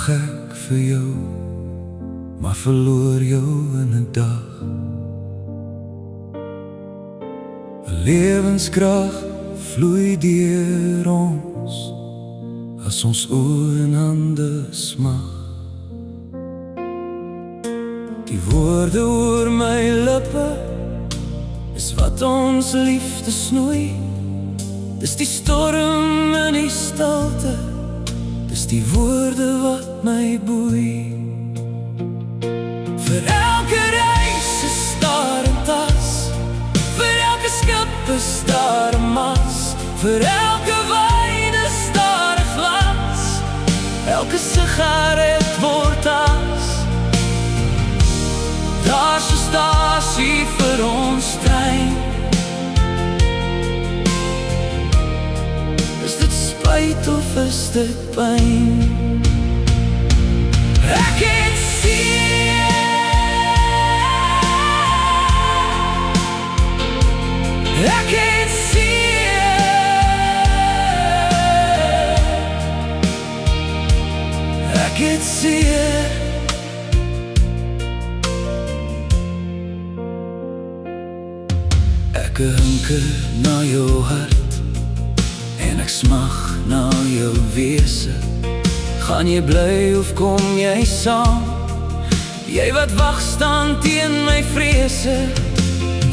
wag ek vir jou, maar verloor jou in 'n dag. 'n Lewenskrag vloei deur ons as ons oë en hande smag. Die woorde oor my lippe is wat ons liefde snoei. Dis die storm in die stilte, dis die woorde wat my boei. Vir elke reis is daar 'n tas, vir elke skip is daar 'n mas, vir elke wyn is daar 'n glas, elke sigaret word as. Daar's 'n stasie vir ons trein. Is dit spyt of is dit pyn? Ek het seer, ek het seer, ek het seer. Ek hunker na jou hart en ek smag na jou wese. Gaan jy bly of kom jy saam? Jy wat wag staan teen my vrese.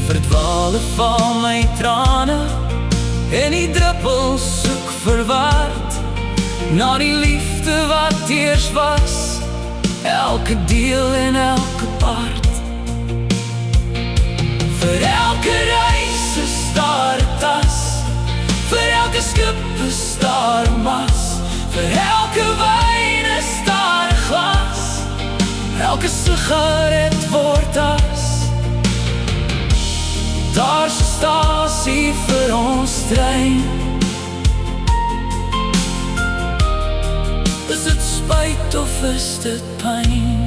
Verdwale val my trane en die druppels soek verward na die liefde wat eers was, elke deel en elke part. Vir elke reis is daar 'n tas, vir elke skip is daar 'n mas, vir elke wyn is daar 'n glas, elke sigaret word as. Daar's 'n stasie vir ons trein. Is dit spyt of is dit pyn?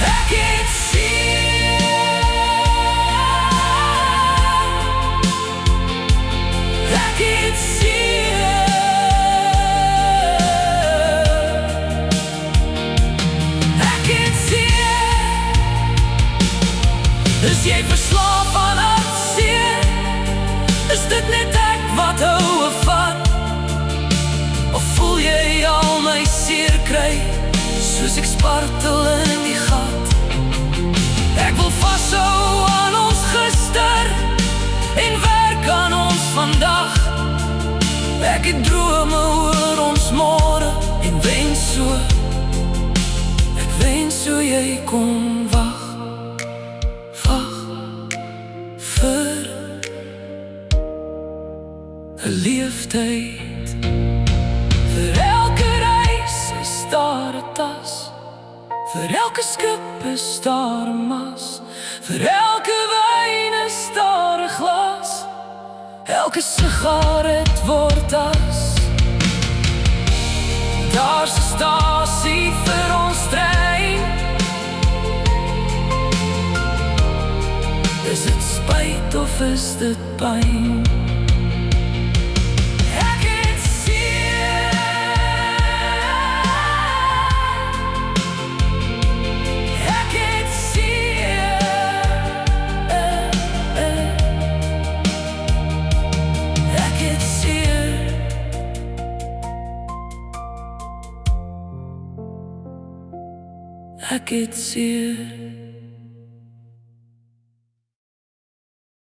Ek het seer, ek het seer, ek het seer. Is jy verslaaf aan hartseer? Is dit net ek wat houe vat? Of voel jy al my seer kry, soos ek spartel in die gat? Ek wil vashou aan ons gister en werk aan ons vandag. Ek het drome oor ons môre en wens so, ek wens so jy kon wag. Vir 'n leeftyd. Vir elke reis is daar 'n tas, vir elke skip is daar 'n mas, vir elke wyn is daar 'n glas, elke sigaret word as. Daar's 'n stasie vir ons trein. Is dit spyt of is dit pyn? Ek het seer, ek het seer, ek het seer. Ek het seer.